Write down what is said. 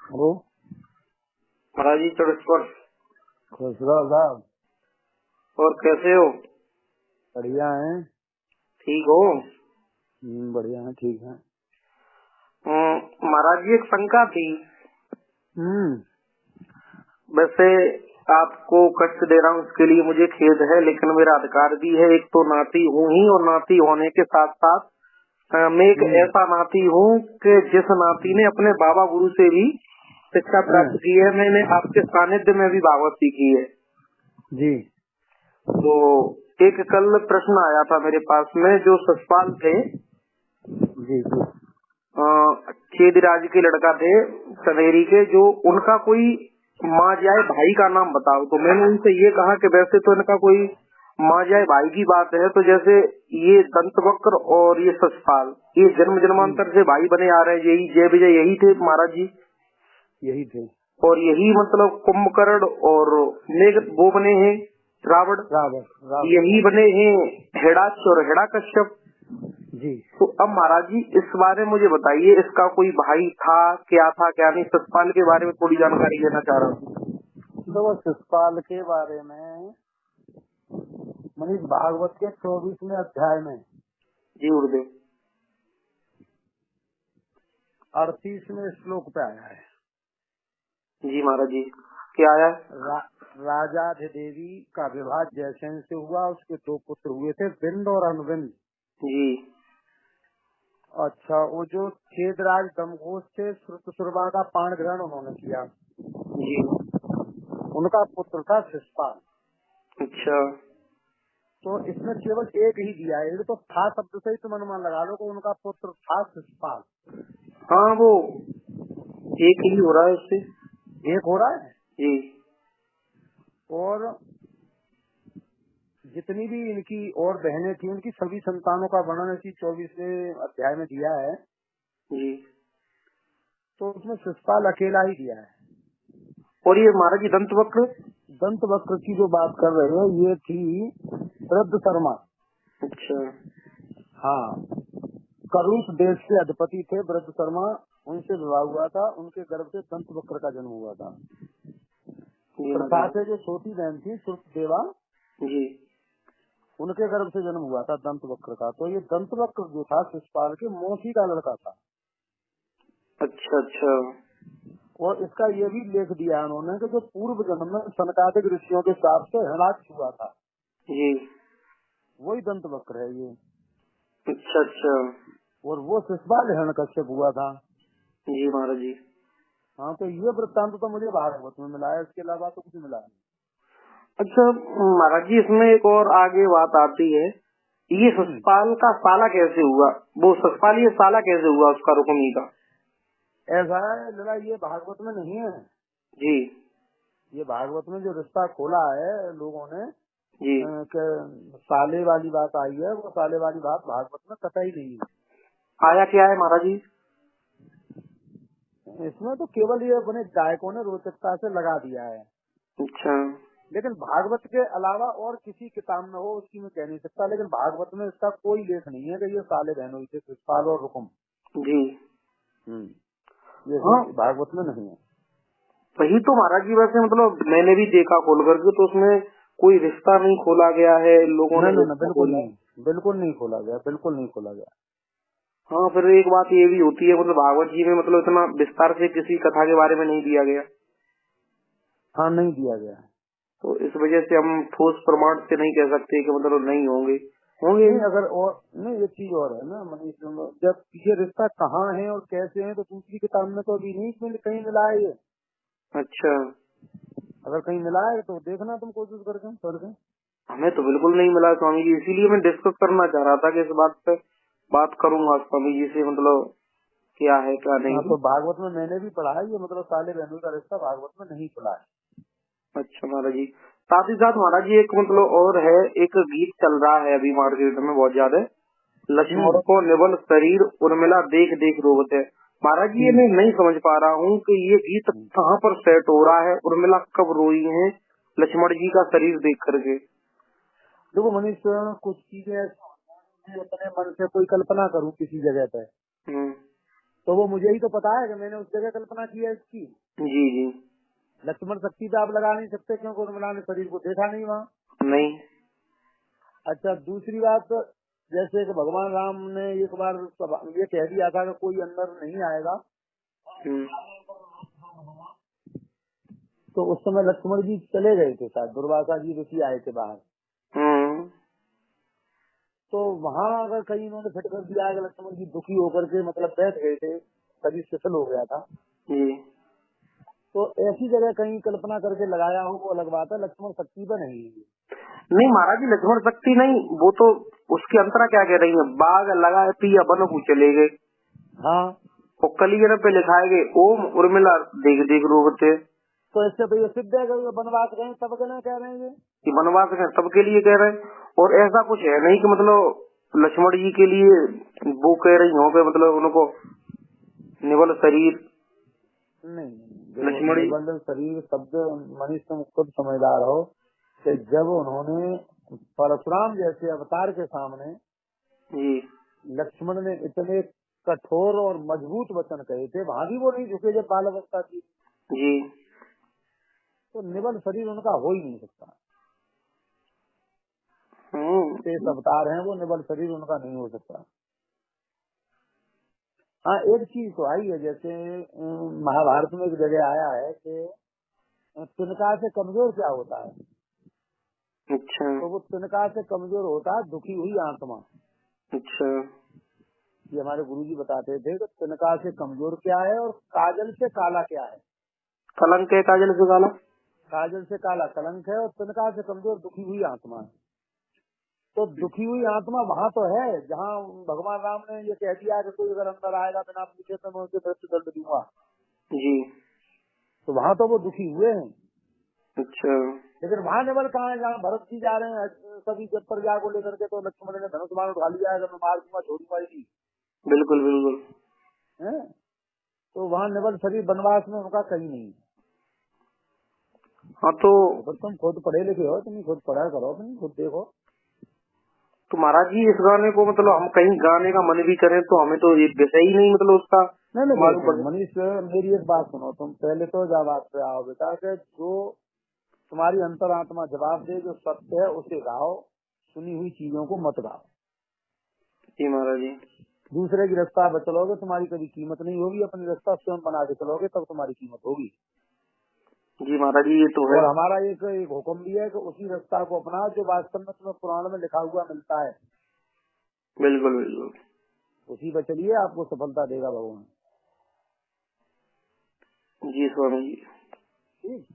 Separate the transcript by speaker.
Speaker 1: Hello
Speaker 2: महाराज जी चढ़
Speaker 1: खुशराव साहब।
Speaker 2: और कैसे हो?
Speaker 1: बढ़िया है।
Speaker 2: ठीक हो?
Speaker 1: बढ़िया है, ठीक है।
Speaker 2: महाराज जी एक शंका थी।
Speaker 1: हम्म।
Speaker 2: वैसे आपको कष्ट दे रहा हूँ उसके लिए मुझे खेद है, लेकिन मेरा अधिकार भी है। एक तो नाती हूँ ही, और नाती होने के साथ साथ मैं एक ऐसा नाती हूँ कि जिस नाती ने अपने बाबा गुरु से भी शिक्षा प्राप्त की है। मैंने आपके सानिध्य में भी भागवत सीखी है
Speaker 1: जी।
Speaker 2: तो एक कल प्रश्न आया था मेरे पास में, जो ससपाल थे
Speaker 1: जी जी।
Speaker 2: चेदिराज के लड़का थे सनेरी के, जो उनका कोई माँ जाए भाई का नाम बताओ। तो मैंने उनसे ये कहा कि वैसे तो इनका कोई माँ जाए भाई की बात है, तो जैसे ये दंतवक्र और ये ससपाल ये जन्म जन्मांतर से भाई बने आ रहे हैं, यही जय विजय यही थे महाराज जी?
Speaker 1: यही थे।
Speaker 2: और यही मतलब कुंभकर्ण और मेघ वो बने हैं रावण, यही बने हैं हिरण्याक्ष और हिरण्यकश्यप
Speaker 1: जी।
Speaker 2: तो अब महाराज जी इस बारे में मुझे बताइए, इसका कोई भाई था क्या नहीं? सतपाल के बारे में थोड़ी जानकारी लेना चाह रहा हूँ।
Speaker 1: तो सतपाल के बारे में मनीष भागवत के 24वें अध्याय में
Speaker 2: जी गुरुदेव
Speaker 1: 38वें श्लोक पे आया है।
Speaker 2: जी महाराज जी क्या आया?
Speaker 1: राजाधिदेवी का विवाह जयसेन से हुआ, उसके 2 पुत्र हुए थे, बिंद और अनविंद जी। अच्छा, वो जो चेदराज दमघोष से श्रुतसुरवा का पाण ग्रहण उन्होंने किया
Speaker 2: जी,
Speaker 1: उनका पुत्र था शिशुपाल।
Speaker 2: अच्छा,
Speaker 1: तो इसमें केवल एक ही दिया है, तो था शब्द से ही तुम अनुमान लगा लो कि उनका पुत्र था शिशुपाल।
Speaker 2: हाँ वो एक ही हो रहा है, उससे
Speaker 1: एक हो रहा है
Speaker 2: जी।
Speaker 1: और जितनी भी इनकी और बहनें थी उनकी सभी संतानों का वर्णन इसी 24वें अध्याय में दिया है
Speaker 2: जी।
Speaker 1: तो उसमें शिशुपाल अकेला ही दिया है।
Speaker 2: और ये महाराज जी दंत
Speaker 1: वक्र की जो बात कर रहे हैं ये थी वृद्ध शर्मा।
Speaker 2: अच्छा,
Speaker 1: हाँ, करुष देश के अधिपति थे वृद्ध शर्मा, उनसे विवाह हुआ था, उनके गर्भ से दंत वक्र का जन्म हुआ था। प्रथा से जो छोटी बहन थी सुरदेवा
Speaker 2: जी,
Speaker 1: उनके गर्भ से जन्म हुआ था दंत वक्र का। तो ये दंत वक्र जो था शिशुपाल के मौसी का लड़का था।
Speaker 2: अच्छा अच्छा।
Speaker 1: और इसका ये भी लेख दिया उन्होंने कि जो पूर्व जन्म में सनकादिक ऋषियों के साथ से हिरण्याक्ष हुआ था
Speaker 2: जी,
Speaker 1: वही दंत वक्र है ये।
Speaker 2: अच्छा अच्छा।
Speaker 1: और वो शिशुपाल हिरण्यकश्यप हुआ था।
Speaker 2: जी महाराज जी।
Speaker 1: हाँ, तो ये वृत्तांत तो मुझे भागवत में मिला है, इसके अलावा तो कुछ मिला नहीं।
Speaker 2: अच्छा महाराज जी, इसमें एक और आगे बात आती है, ये ससपाल का साला कैसे हुआ? वो ससपाल ये साला कैसे हुआ उसका, रुक्मिणी का?
Speaker 1: ऐसा है लड़ा, ये भागवत में नहीं है
Speaker 2: जी।
Speaker 1: ये भागवत में जो रिश्ता खोला है लोगों ने
Speaker 2: जी,
Speaker 1: कि साले वाली बात आई है, वो साले वाली बात भागवत में कतई नहीं है।
Speaker 2: आया क्या है महाराज जी?
Speaker 1: इसमें तो केवल ये अपने गायकों ने रोचकता से लगा दिया है।
Speaker 2: अच्छा,
Speaker 1: लेकिन भागवत के अलावा और किसी किताब में हो उसकी मैं कह नहीं सकता, लेकिन भागवत में इसका कोई लेख नहीं है कि ये साले बहनों से शिशुपाल और रुकुम।
Speaker 2: जी।
Speaker 1: ये
Speaker 2: हाँ
Speaker 1: भागवत में नहीं है।
Speaker 2: वही तो महाराज जी, वैसे मतलब मैंने भी देखा खोल करके, तो उसमें कोई रिश्ता नहीं खोला गया है लोगों ने।
Speaker 1: बिल्कुल नहीं, बिल्कुल नहीं खोला गया, बिल्कुल नहीं खोला गया।
Speaker 2: हाँ, फिर एक बात ये भी होती है, मतलब भागवत जी में मतलब इतना विस्तार से किसी कथा के बारे में नहीं दिया गया।
Speaker 1: हाँ, नहीं दिया गया।
Speaker 2: तो इस वजह से हम ठोस प्रमाण से नहीं कह सकते कि मतलब नहीं होंगे
Speaker 1: नहीं, अगर और नहीं, एक चीज और है ना मनीष, जब ये रिश्ता कहाँ है और कैसे है तो दूसरी किताब में तो अभी नहीं कहीं मिला है ये।
Speaker 2: अच्छा,
Speaker 1: अगर कहीं मिला है तो देखना तुम कोशिश करके पढ़ के।
Speaker 2: हमें तो बिल्कुल नहीं मिला स्वामी जी, इसीलिए मैं डिस्कस करना चाह रहा था कि इस बात पे बात करूंगा स्वामी जी से, मतलब क्या है क्या नहीं।
Speaker 1: हाँ, तो भागवत में मैंने भी पढ़ा है ये, मतलब साले बहनों का रिश्ता भागवत में नहीं पढ़ा है।
Speaker 2: अच्छा महाराज जी, साथ ही साथ महाराज जी एक मतलब और है, एक गीत चल रहा है अभी मार्केट में बहुत ज्यादा, लक्ष्मण को निबल शरीर उर्मिला देख देख रोवत है। महाराज जी ये मैं नहीं समझ पा रहा हूँ कि ये गीत कहाँ पर सेट हो रहा है, उर्मिला कब रोई है लक्ष्मण जी का शरीर देख करके?
Speaker 1: देखो मनीष, कुछ चीजें अपने मन से कोई कल्पना करूँ किसी जगह पे तो वो मुझे ही तो पता है कि मैंने उस जगह कल्पना की है इसकी।
Speaker 2: जी जी।
Speaker 1: लक्ष्मण शक्ति तो आप लगा नहीं सकते क्योंकि उर्मिला ने शरीर को देखा नहीं वहाँ।
Speaker 2: नहीं।
Speaker 1: अच्छा, दूसरी बात, जैसे कि भगवान राम ने एक बार ये कह दिया था कि कोई अंदर नहीं आएगा, तो उस समय लक्ष्मण जी चले गए थे, शायद दुर्वासा जी ऋषि आए थे बाहर। तो वहाँ अगर कहीं इन्होंने फिट कर दिया कि लक्ष्मण जी दुखी होकर के मतलब बैठ गए थे, शरीर शिथिल हो गया था, तो ऐसी जगह कहीं कल्पना करके लगाया हो वो अलग बात है, लक्ष्मण शक्ति पर नहीं
Speaker 2: महाराज जी, लक्ष्मण शक्ति नहीं, वो तो उसकी अंतरा क्या कह रही है, बाघ लगा पिया बन को चले गए।
Speaker 1: हाँ,
Speaker 2: वो कलियर पे लिखाए गए ओम उर्मिला देख देख रोकते।
Speaker 1: तो इससे तो ये सिद्ध है कि वनवास गए तब के ना कह रहे हैं
Speaker 2: कि वनवास गए तब के लिए कह रहे हैं, और ऐसा कुछ है नहीं कि मतलब लक्ष्मण जी के लिए वो कह रही हो कि मतलब उनको निवल शरीर
Speaker 1: नहीं।
Speaker 2: लक्ष्मण
Speaker 1: निवल शरीर शब्द मनीष तुम खुद समझदार हो कि जब उन्होंने परशुराम जैसे अवतार के सामने
Speaker 2: जी
Speaker 1: लक्ष्मण ने इतने कठोर और मजबूत वचन कहे थे, वहाँ भी वो नहीं झुके जब बाल अवस्था थी
Speaker 2: जी,
Speaker 1: तो निवल शरीर उनका हो ही नहीं सकता। शेष अवतार हैं वो, निवल शरीर उनका नहीं हो सकता। हाँ, एक चीज तो आई है, जैसे महाभारत में एक जगह आया है कि तिनका से कमजोर क्या होता है।
Speaker 2: अच्छा।
Speaker 1: तो वो तिनका से कमजोर होता है दुखी हुई आत्मा।
Speaker 2: अच्छा।
Speaker 1: ये हमारे गुरुजी बताते थे कि तिनका से कमजोर क्या है और काजल से काला क्या है।
Speaker 2: कलंक है काजल से काला।
Speaker 1: काजल से काला कलंक है और तिनका से कमजोर दुखी हुई आत्मा है। तो दुखी हुई आत्मा वहाँ तो है जहाँ भगवान राम ने ये कह दिया कि कोई अगर अंदर आएगा बिना पूछे तो मैं उसे मृत्यु दंड दूंगा
Speaker 2: जी,
Speaker 1: तो वहाँ तो वो दुखी हुए हैं।
Speaker 2: अच्छा।
Speaker 1: लेकिन वहाँ निवल कहाँ है जहाँ भरत जी जा रहे हैं सभी जब प्रजा को लेकर के, तो लक्ष्मण ने धनुष बाण उठा लिया है मैं मार दूंगा छोड़ूंगा ही।
Speaker 2: बिल्कुल बिल्कुल
Speaker 1: है, तो वहाँ निवल शरीर वनवास में उनका कहीं नहीं।
Speaker 2: हाँ तो
Speaker 1: तुम खुद पढ़े लिखे हो, तुम खुद पढ़ा करो, तुम खुद देखो।
Speaker 2: तो महाराज जी इस गाने को मतलब हम कहीं गाने का मन भी करें तो हमें तो ये विषय ही नहीं मतलब उसका मालूम पड़े।
Speaker 1: मनीष मेरी एक बात सुनो, तुम पहले तो जब बात पे आओ बेटा कि जो तुम्हारी अंतरात्मा जवाब दे, जो सत्य है उसे गाओ, सुनी हुई चीजों को मत गाओ।
Speaker 2: जी महाराज जी।
Speaker 1: दूसरे की रास्ता पर चलोगे तुम्हारी कभी कीमत नहीं होगी, अपनी रास्ता स्वयं बना के चलोगे तब तुम्हारी कीमत होगी।
Speaker 2: जी महाराज जी, ये तो है।
Speaker 1: और हमारा एक हुक्म भी है कि उसी रास्ता को अपनाओ जो वास्तव में तुम्हें पुराण में लिखा हुआ मिलता है।
Speaker 2: बिल्कुल बिल्कुल,
Speaker 1: उसी पर चलिए, आपको सफलता देगा भगवान।
Speaker 2: जी स्वामी जी।
Speaker 1: ठीक।